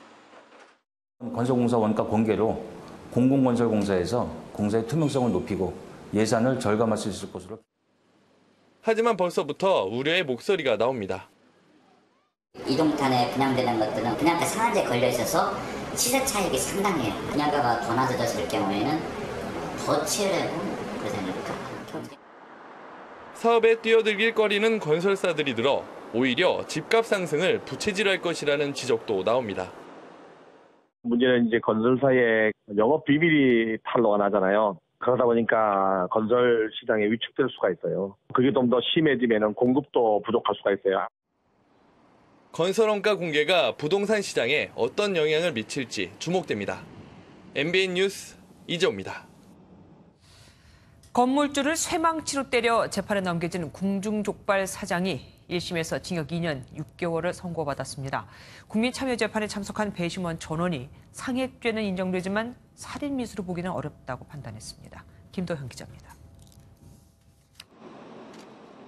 건설공사 원가 공개로 공공건설공사에서 공사의 투명성을 높이고 예산을 절감할 수 있을 것으로. 하지만 벌써부터 우려의 목소리가 나옵니다. 이동탄에 분양되는 것들은 분양가 상한제에 걸려 있어서 시세 차익이 상당해요. 분양가가 더 낮아졌을 경우에는 더 치열하고 그러지 않을까. 사업에 뛰어들길 꺼리는 건설사들이 들어 오히려 집값 상승을 부채질할 것이라는 지적도 나옵니다. 문제는 이제 건설사의 영업 비밀이 탄로가 나잖아요. 그러다 보니까 건설 시장에 위축될 수가 있어요. 그게 좀 더 심해지면 공급도 부족할 수가 있어요. 건설 원가 공개가 부동산 시장에 어떤 영향을 미칠지 주목됩니다. MBN 뉴스 이재호입니다. 건물주를 쇠망치로 때려 재판에 넘겨진 궁중족발 사장이 1심에서 징역 2년 6개월을 선고받았습니다. 국민참여재판에 참석한 배심원 전원이 상해죄는 인정되지만 살인미수로 보기는 어렵다고 판단했습니다. 김도현 기자입니다.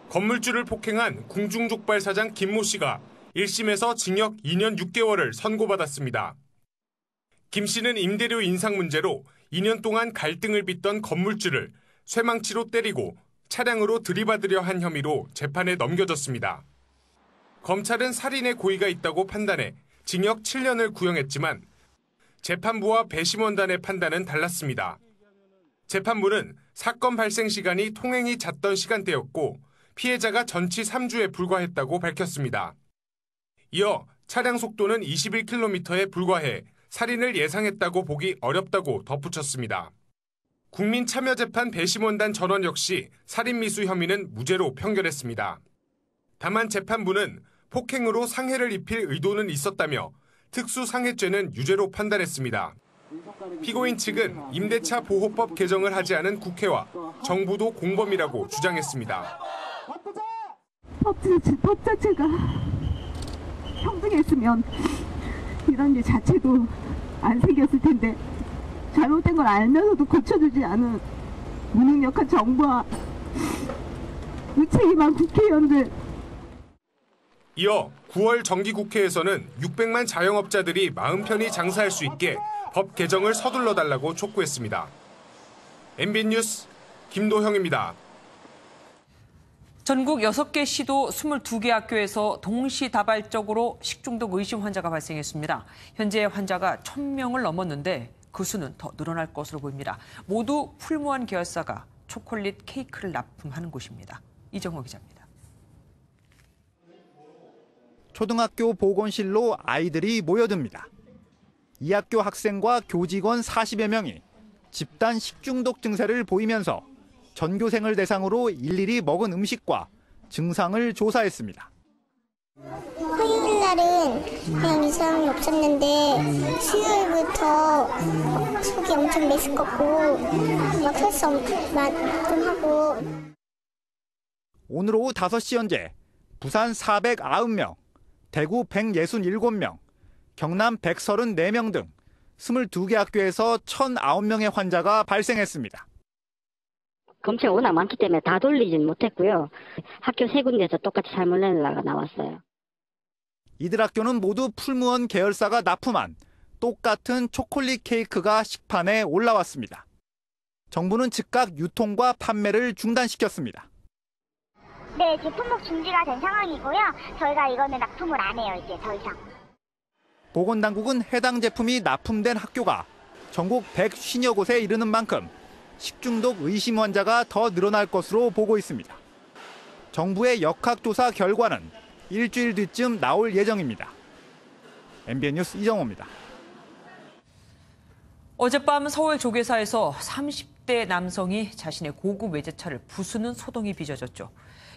건물주를 폭행한 궁중족발 사장 김모 씨가 1심에서 징역 2년 6개월을 선고받았습니다. 김 씨는 임대료 인상 문제로 2년 동안 갈등을 빚던 건물주를 쇠망치로 때리고 차량으로 들이받으려 한 혐의로 재판에 넘겨졌습니다. 검찰은 살인의 고의가 있다고 판단해 징역 7년을 구형했지만 재판부와 배심원단의 판단은 달랐습니다. 재판부는 사건 발생 시간이 통행이 잦던 시간대였고 피해자가 전치 3주에 불과했다고 밝혔습니다. 이어 차량 속도는 21km에 불과해 살인을 예상했다고 보기 어렵다고 덧붙였습니다. 국민참여재판 배심원단 전원 역시 살인미수 혐의는 무죄로 판결했습니다. 다만 재판부는 폭행으로 상해를 입힐 의도는 있었다며 특수상해죄는 유죄로 판단했습니다. 피고인 측은 임대차 보호법 개정을 하지 않은 국회와 정부도 공범이라고 주장했습니다. 법 자체가 평등했으면 이런 일 자체도 안 생겼을 텐데 잘못된 걸 알면서도 고쳐주지 않은 무능력한 정부와 무책임한 국회의원들. 이어 9월 정기국회에서는 600만 자영업자들이 마음 편히 장사할 수 있게 법 개정을 서둘러 달라고 촉구했습니다. MBN 뉴스 김도형입니다. 전국 6개 시도 22개 학교에서 동시다발적으로 식중독 의심 환자가 발생했습니다. 현재 환자가 1,000명을 넘었는데 그 수는 더 늘어날 것으로 보입니다. 모두 풀무원 계열사가 초콜릿 케이크를 납품하는 곳입니다. 이정호 기자입니다. 초등학교 보건실로 아이들이 모여듭니다. 이 학교 학생과 교직원 40여 명이 집단 식중독 증세를 보이면서 전교생을 대상으로 일일이 먹은 음식과 증상을 조사했습니다. 화요일 날은 그냥 이상이 없었는데 수요일부터 속이 엄청 메스껍고 막 설사 좀 하고. 오늘 오후 5시 현재 부산 490명, 대구 167명, 경남 134명 등 22개 학교에서 1,009명의 환자가 발생했습니다. 검체가 워낙 많기 때문에 다 돌리진 못했고요. 학교 3군데에서 똑같이 살모넬라가 나왔어요. 이들 학교는 모두 풀무원 계열사가 납품한 똑같은 초콜릿 케이크가 식판에 올라왔습니다. 정부는 즉각 유통과 판매를 중단시켰습니다. 네, 지금 품목 중지가 된 상황이고요. 저희가 이거는 납품을 안 해요, 이제 더 이상. 보건당국은 해당 제품이 납품된 학교가 전국 150여 곳에 이르는 만큼 식중독 의심 환자가 더 늘어날 것으로 보고 있습니다. 정부의 역학조사 결과는 일주일 뒤쯤 나올 예정입니다. MBN 뉴스 이정호입니다. 어젯밤 서울 조계사에서 30대 남성이 자신의 고급 외제차를 부수는 소동이 빚어졌죠.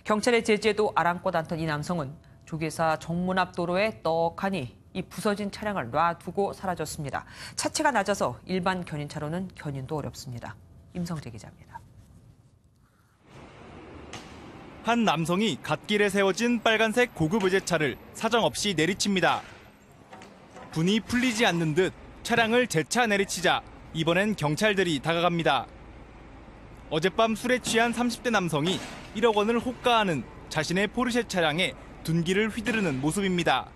경찰의 제지에도 아랑곳 않던 이 남성은 조계사 정문 앞 도로에 떡하니 이 부서진 차량을 놔두고 사라졌습니다. 차체가 낮아서 일반 견인차로는 견인도 어렵습니다. 임성재 기자입니다. 한 남성이 갓길에 세워진 빨간색 고급 외제차를 사정없이 내리칩니다. 분이 풀리지 않는 듯 차량을 재차 내리치자 이번엔 경찰들이 다가갑니다. 어젯밤 술에 취한 30대 남성이 1억 원을 호가하는 자신의 포르쉐 차량에 둔기를 휘두르는 모습입니다.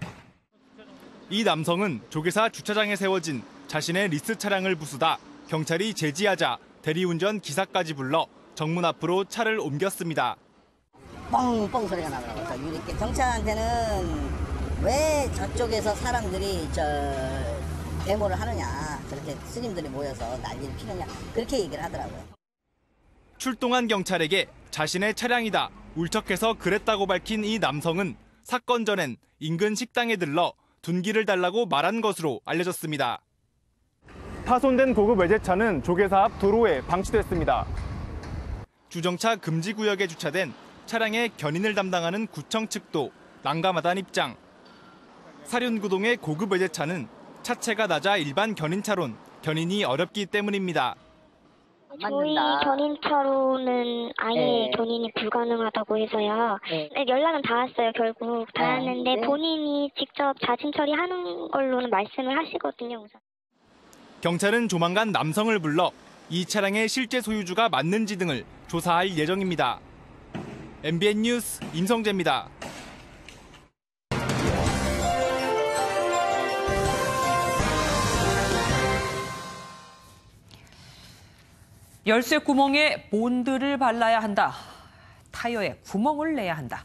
이 남성은 조계사 주차장에 세워진 자신의 리스 차량을 부수다 경찰이 제지하자 대리운전 기사까지 불러 정문 앞으로 차를 옮겼습니다. 뻥뻥 소리가 나더라고요. 유리께 경찰한테는 왜 저쪽에서 사람들이 데모를 하느냐, 저렇게 스님들이 모여서 난리를 피느냐, 그렇게 얘기를 하더라고요. 출동한 경찰에게 자신의 차량이다 울적해서 그랬다고 밝힌 이 남성은 사건 전엔 인근 식당에 들러 둔기를 달라고 말한 것으로 알려졌습니다. 파손된 고급 외제차는 조계사 앞 도로에 방치됐습니다. 주정차 금지 구역에 주차된 차량의 견인을 담당하는 구청 측도 난감하다는 입장. 사륜구동의 고급 외제차는 차체가 낮아 일반 견인차론 견인이 어렵기 때문입니다. 저희 견인차로는 아예 견인이 불가능하다고 해서요. 연락은 닿았어요, 결국. 닿았는데 본인이 직접 자진 처리하는 걸로는 말씀을 하시거든요, 우선. 경찰은 조만간 남성을 불러 이 차량의 실제 소유주가 맞는지 등을 조사할 예정입니다. MBN 뉴스 임성재입니다. 열쇠 구멍에 본드를 발라야 한다. 타이어에 구멍을 내야 한다.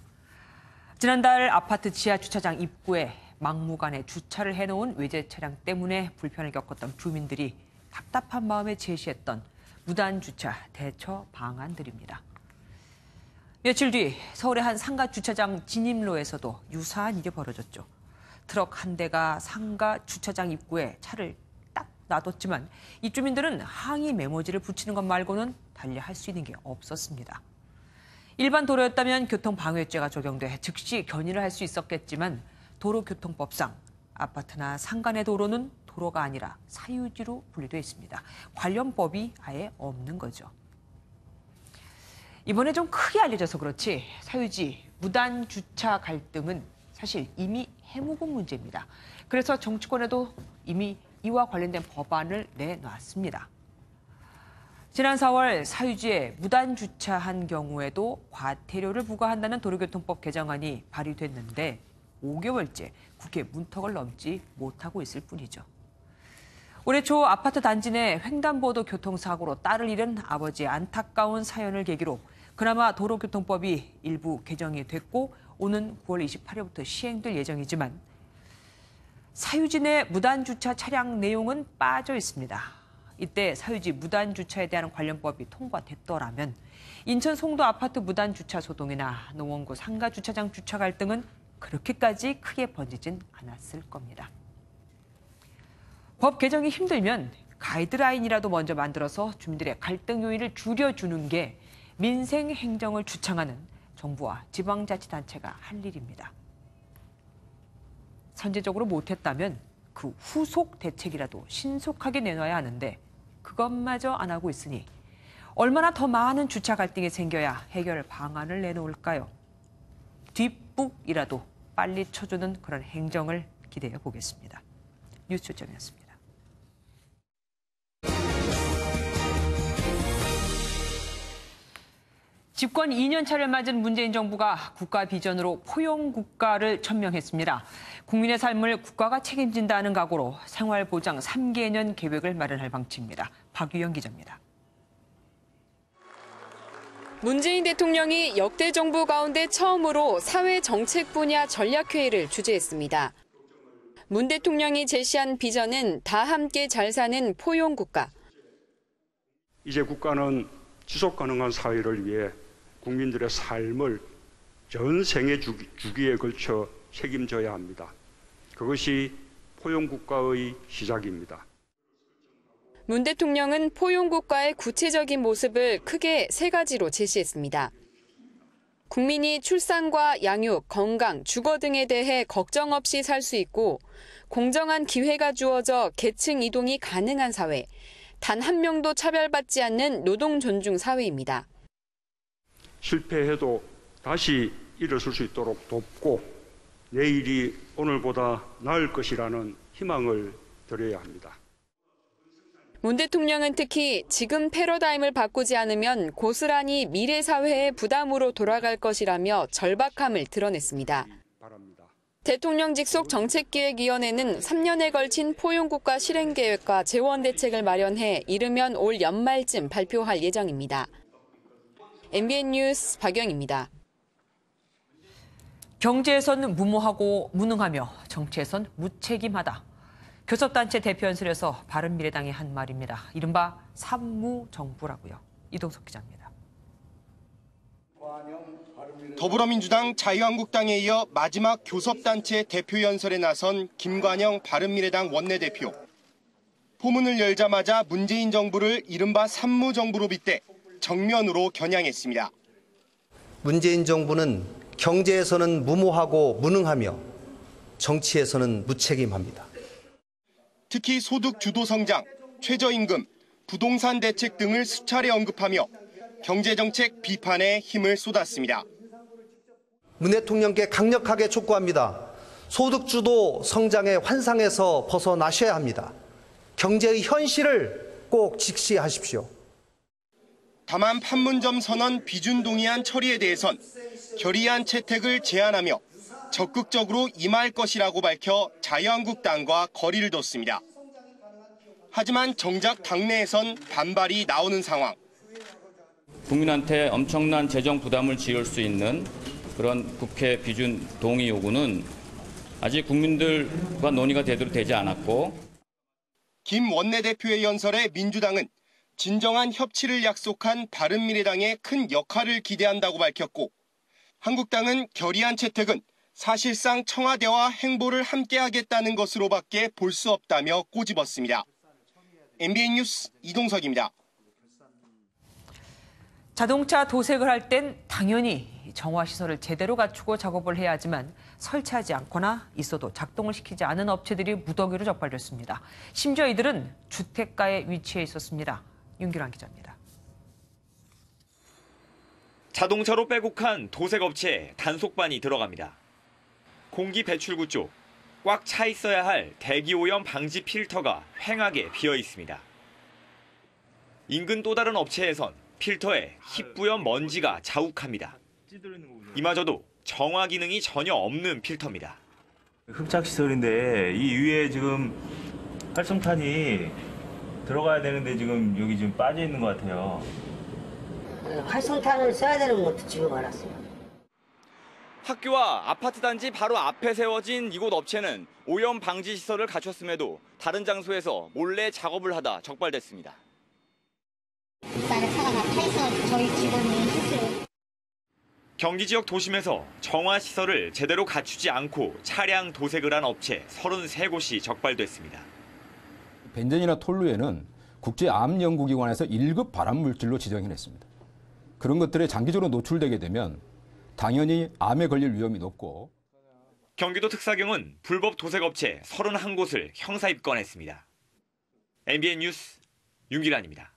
지난달 아파트 지하 주차장 입구에 막무가내 주차를 해놓은 외제 차량 때문에 불편을 겪었던 주민들이 답답한 마음에 제시했던 무단 주차 대처 방안들입니다. 며칠 뒤 서울의 한 상가 주차장 진입로에서도 유사한 일이 벌어졌죠. 트럭 한 대가 상가 주차장 입구에 차를 딱 놔뒀지만 이 주민들은 항의 메모지를 붙이는 것 말고는 달리 할 수 있는 게 없었습니다. 일반 도로였다면 교통방해죄가 적용돼 즉시 견인을 할 수 있었겠지만 도로교통법상 아파트나 상가 내 도로는 도로가 아니라 사유지로 분리돼 있습니다. 관련 법이 아예 없는 거죠. 이번에 좀 크게 알려져서 그렇지 사유지 무단 주차 갈등은 사실 이미 해묵은 문제입니다. 그래서 정치권에도 이미 이와 관련된 법안을 내놨습니다. 지난 4월 사유지에 무단 주차한 경우에도 과태료를 부과한다는 도로교통법 개정안이 발의됐는데 5개월째 국회 문턱을 넘지 못하고 있을 뿐이죠. 올해 초 아파트 단지 내 횡단보도 교통사고로 딸을 잃은 아버지의 안타까운 사연을 계기로 그나마 도로교통법이 일부 개정이 됐고 오는 9월 28일부터 시행될 예정이지만 사유지 내 무단주차 차량 내용은 빠져 있습니다. 이때 사유지 무단주차에 대한 관련법이 통과됐더라면 인천 송도 아파트 무단주차 소동이나 노원구 상가주차장 주차 갈등은 그렇게까지 크게 번지진 않았을 겁니다. 법 개정이 힘들면 가이드라인이라도 먼저 만들어서 주민들의 갈등 요인을 줄여주는 게 민생 행정을 주창하는 정부와 지방자치단체가 할 일입니다. 선제적으로 못했다면 그 후속 대책이라도 신속하게 내놔야 하는데 그것마저 안 하고 있으니 얼마나 더 많은 주차 갈등이 생겨야 해결 방안을 내놓을까요? 뒷북이라도 빨리 쳐주는 그런 행정을 기대해 보겠습니다. 뉴스 초점이었습니다. 집권 2년 차를 맞은 문재인 정부가 국가 비전으로 포용 국가를 천명했습니다. 국민의 삶을 국가가 책임진다는 각오로 생활보장 3개년 계획을 마련할 방침입니다. 박유영 기자입니다. 문재인 대통령이 역대 정부 가운데 처음으로 사회 정책 분야 전략회의를 주재했습니다. 문 대통령이 제시한 비전은 다 함께 잘 사는 포용국가. 이제 국가는 지속 가능한 사회를 위해 국민들의 삶을 전생의 주기에 걸쳐 책임져야 합니다. 그것이 포용국가의 시작입니다. 문 대통령은 포용국가의 구체적인 모습을 크게 3가지로 제시했습니다. 국민이 출산과 양육, 건강, 주거 등에 대해 걱정 없이 살 수 있고 공정한 기회가 주어져 계층 이동이 가능한 사회, 단 한 명도 차별받지 않는 노동 존중 사회입니다. 실패해도 다시 일어설 수 있도록 돕고 내일이 오늘보다 나을 것이라는 희망을 드려야 합니다. 문 대통령은 특히 지금 패러다임을 바꾸지 않으면 고스란히 미래 사회의 부담으로 돌아갈 것이라며 절박함을 드러냈습니다. 대통령 직속 정책기획위원회는 3년에 걸친 포용국가 실행계획과 재원대책을 마련해 이르면 올 연말쯤 발표할 예정입니다. MBN 뉴스 박영입니다. 경제에선 무모하고 무능하며 정치에선 무책임하다. 교섭단체 대표 연설에서 바른미래당이 한 말입니다. 이른바 삼무정부라고요. 이동석 기자입니다. 더불어민주당 자유한국당에 이어 마지막 교섭단체 대표 연설에 나선 김관영 바른미래당 원내대표. 포문을 열자마자 문재인 정부를 이른바 삼무정부로 빗대 정면으로 겨냥했습니다. 문재인 정부는 경제에서는 무모하고 무능하며 정치에서는 무책임합니다. 특히 소득 주도 성장, 최저임금, 부동산 대책 등을 수차례 언급하며 경제정책 비판에 힘을 쏟았습니다. 문 대통령께 강력하게 촉구합니다. 소득 주도 성장의 환상에서 벗어나셔야 합니다. 경제의 현실을 꼭 직시하십시오. 다만 판문점 선언 비준 동의안 처리에 대해선 결의안 채택을 제안하며 적극적으로 임할 것이라고 밝혀 자유한국당과 거리를 뒀습니다. 하지만 정작 당내에선 반발이 나오는 상황. 국민한테 엄청난 재정 부담을 지을 수 있는 그런 국회 비준 동의 요구는 아직 국민들과 논의가 제대로 되지 않았고. 김 원내대표의 연설에 민주당은 진정한 협치를 약속한 바른미래당에 큰 역할을 기대한다고 밝혔고, 한국당은 결의안 채택은 사실상 청와대와 행보를 함께하겠다는 것으로밖에 볼 수 없다며 꼬집었습니다. MBN 뉴스 이동석입니다. 자동차 도색을 할 땐 당연히 정화시설을 제대로 갖추고 작업을 해야 하지만 설치하지 않거나 있어도 작동을 시키지 않은 업체들이 무더기로 적발됐습니다. 심지어 이들은 주택가에 위치해 있었습니다. 윤규란 기자입니다. 자동차로 빼곡한 도색업체에 단속반이 들어갑니다. 공기 배출구 쪽 꽉 차 있어야 할 대기오염 방지 필터가 휑하게 비어 있습니다. 인근 또 다른 업체에선 필터에 희뿌연 먼지가 자욱합니다. 이마저도 정화 기능이 전혀 없는 필터입니다. 흡착 시설인데 이 위에 지금 활성탄이 들어가야 되는데 지금 여기 지금 빠져 있는 것 같아요. 활성탄을 써야 되는 것도 지금 알았어요. 학교와 아파트 단지 바로 앞에 세워진 이곳 업체는 오염 방지 시설을 갖췄음에도 다른 장소에서 몰래 작업을 하다 적발됐습니다. 경기 지역 도심에서 정화 시설을 제대로 갖추지 않고 차량 도색을 한 업체 33곳이 적발됐습니다. 벤젠이나 톨루에는 국제암연구기관에서 1급 발암물질로 지정해냈습니다. 그런 것들에 장기적으로 노출되게 되면 당연히 암에 걸릴 위험이 높고. 경기도 특사경은 불법 도색업체 31곳을 형사 입건했습니다. MBN 뉴스 윤기란입니다.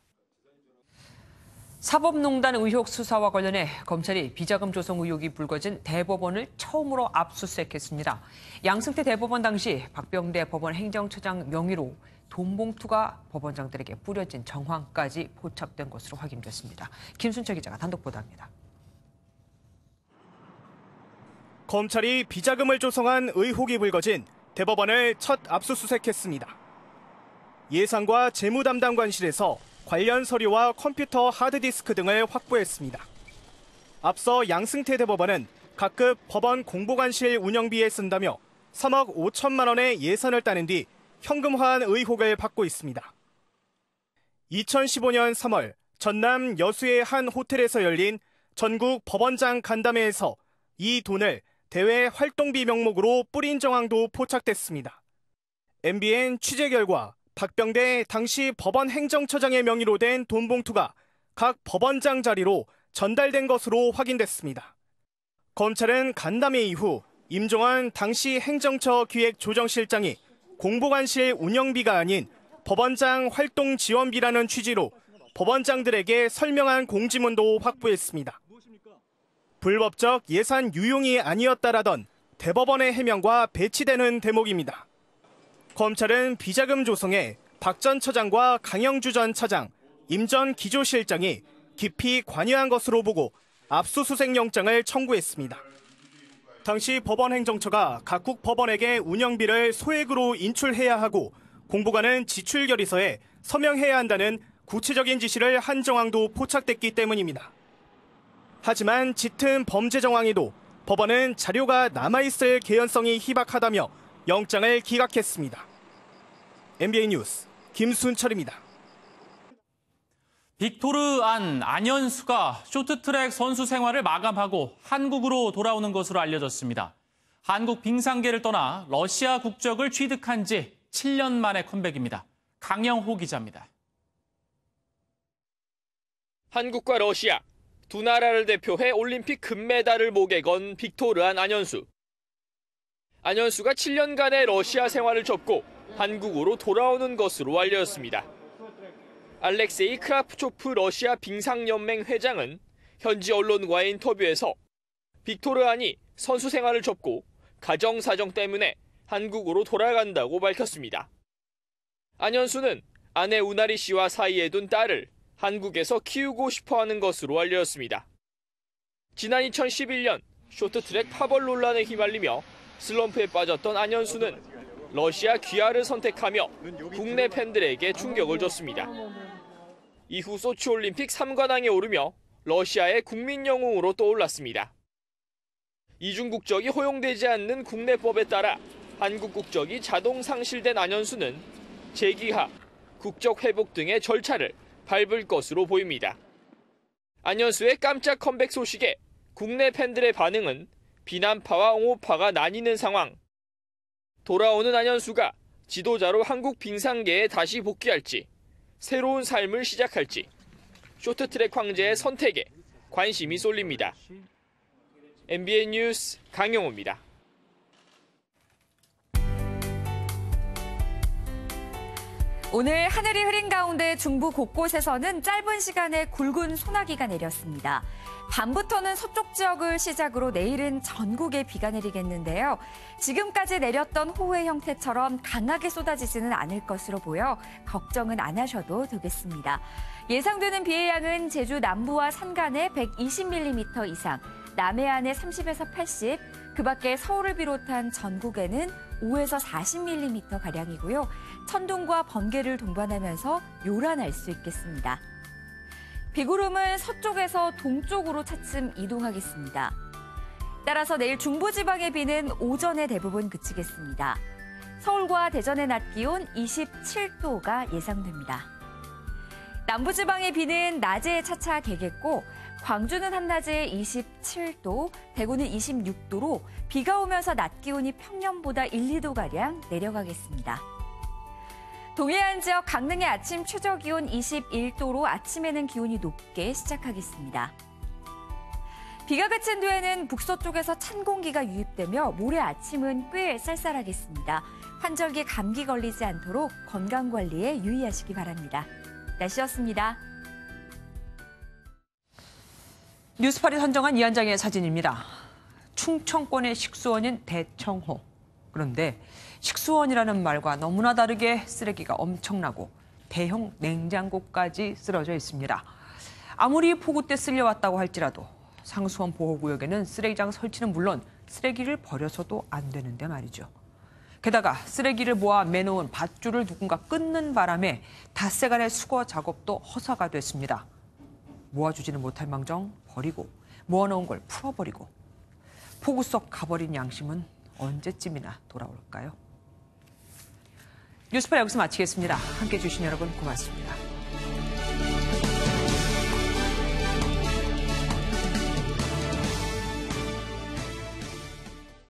사법농단 의혹 수사와 관련해 검찰이 비자금 조성 의혹이 불거진 대법원을 처음으로 압수수색했습니다. 양승태 대법원 당시 박병대 법원 행정처장 명의로 돈 봉투가 법원장들에게 뿌려진 정황까지 포착된 것으로 확인됐습니다. 김순철 기자가 단독 보도합니다. 검찰이 비자금을 조성한 의혹이 불거진 대법원을 첫 압수수색했습니다. 예산과 재무담당관실에서 관련 서류와 컴퓨터 하드디스크 등을 확보했습니다. 앞서 양승태 대법원은 각급 법원 공보관실 운영비에 쓴다며 3억 5천만 원의 예산을 따낸 뒤 현금화한 의혹을 받고 있습니다. 2015년 3월 전남 여수의 한 호텔에서 열린 전국 법원장 간담회에서 이 돈을 대외 활동비 명목으로 뿌린 정황도 포착됐습니다. MBN 취재 결과 박병대 당시 법원 행정처장의 명의로 된 돈 봉투가 각 법원장 자리로 전달된 것으로 확인됐습니다. 검찰은 간담회 이후 임종원 당시 행정처 기획조정실장이 공보관실 운영비가 아닌 법원장 활동 지원비라는 취지로 법원장들에게 설명한 공지문도 확보했습니다. 불법적 예산 유용이 아니었다라던 대법원의 해명과 배치되는 대목입니다. 검찰은 비자금 조성에 박 전 처장과 강영주 전 차장, 임 전 기조실장이 깊이 관여한 것으로 보고 압수수색 영장을 청구했습니다. 당시 법원 행정처가 각국 법원에게 운영비를 소액으로 인출해야 하고 공보관은 지출 결의서에 서명해야 한다는 구체적인 지시를 한 정황도 포착됐기 때문입니다. 하지만 짙은 범죄 정황에도 법원은 자료가 남아있을 개연성이 희박하다며 영장을 기각했습니다. MBN 뉴스 김순철입니다. 빅토르 안현수가 쇼트트랙 선수 생활을 마감하고 한국으로 돌아오는 것으로 알려졌습니다. 한국 빙상계를 떠나 러시아 국적을 취득한 지 7년 만에 컴백입니다. 강영호 기자입니다. 한국과 러시아 두 나라를 대표해 올림픽 금메달을 목에 건 빅토르 안현수. 안현수가 7년간의 러시아 생활을 접고 한국으로 돌아오는 것으로 알려졌습니다. 알렉세이 크라프초프 러시아 빙상연맹 회장은 현지 언론과의 인터뷰에서 빅토르 안이 선수 생활을 접고 가정 사정 때문에 한국으로 돌아간다고 밝혔습니다. 안현수는 아내 우나리 씨와 사이에 둔 딸을 한국에서 키우고 싶어하는 것으로 알려졌습니다. 지난 2011년 쇼트트랙 파벌 논란에 휘말리며 슬럼프에 빠졌던 안현수는 러시아 귀화를 선택하며 국내 팬들에게 충격을 줬습니다. 이후 소치올림픽 3관왕에 오르며 러시아의 국민 영웅으로 떠올랐습니다. 이중 국적이 허용되지 않는 국내법에 따라 한국 국적이 자동 상실된 안현수는 재기하, 국적 회복 등의 절차를 밟을 것으로 보입니다. 안현수의 깜짝 컴백 소식에 국내 팬들의 반응은 비난파와 옹호파가 나뉘는 상황. 돌아오는 안현수가 지도자로 한국 빙상계에 다시 복귀할지, 새로운 삶을 시작할지, 쇼트트랙 황제의 선택에 관심이 쏠립니다. MBN 뉴스 강영호입니다. 오늘 하늘이 흐린 가운데 중부 곳곳에서는 짧은 시간에 굵은 소나기가 내렸습니다. 밤부터는 서쪽 지역을 시작으로 내일은 전국에 비가 내리겠는데요. 지금까지 내렸던 호우의 형태처럼 강하게 쏟아지지는 않을 것으로 보여 걱정은 안 하셔도 되겠습니다. 예상되는 비의 양은 제주 남부와 산간에 120mm 이상, 남해안에 30에서 80, 그 밖에 서울을 비롯한 전국에는 5에서 40mm가량이고요. 천둥과 번개를 동반하면서 요란할 수 있겠습니다. 비구름은 서쪽에서 동쪽으로 차츰 이동하겠습니다. 따라서 내일 중부지방의 비는 오전에 대부분 그치겠습니다. 서울과 대전의 낮 기온 27도가 예상됩니다. 남부지방의 비는 낮에 차차 개겠고 광주는 한낮에 27도, 대구는 26도로 비가 오면서 낮 기온이 평년보다 1, 2도가량 내려가겠습니다. 동해안 지역 강릉의 아침 최저 기온 21도로 아침에는 기온이 높게 시작하겠습니다. 비가 그친 뒤에는 북서쪽에서 찬 공기가 유입되며 모레 아침은 꽤 쌀쌀하겠습니다. 환절기 감기 걸리지 않도록 건강관리에 유의하시기 바랍니다. 날씨였습니다. 뉴스팔이 선정한 이 한 장의 사진입니다. 충청권의 식수원인 대청호. 그런데 식수원이라는 말과 너무나 다르게 쓰레기가 엄청나고 대형 냉장고까지 쓰러져 있습니다. 아무리 폭우 때 쓸려왔다고 할지라도 상수원 보호구역에는 쓰레기장 설치는 물론 쓰레기를 버려서도 안 되는데 말이죠. 게다가 쓰레기를 모아 매놓은 밧줄을 누군가 끊는 바람에 닷새간의 수거 작업도 허사가 됐습니다. 모아주지는 못할 망정 버리고 모아놓은 걸 풀어버리고 폭우 속 가버린 양심은 언제쯤이나 돌아올까요? 뉴스파 여기서 마치겠습니다. 함께해 주신 여러분 고맙습니다.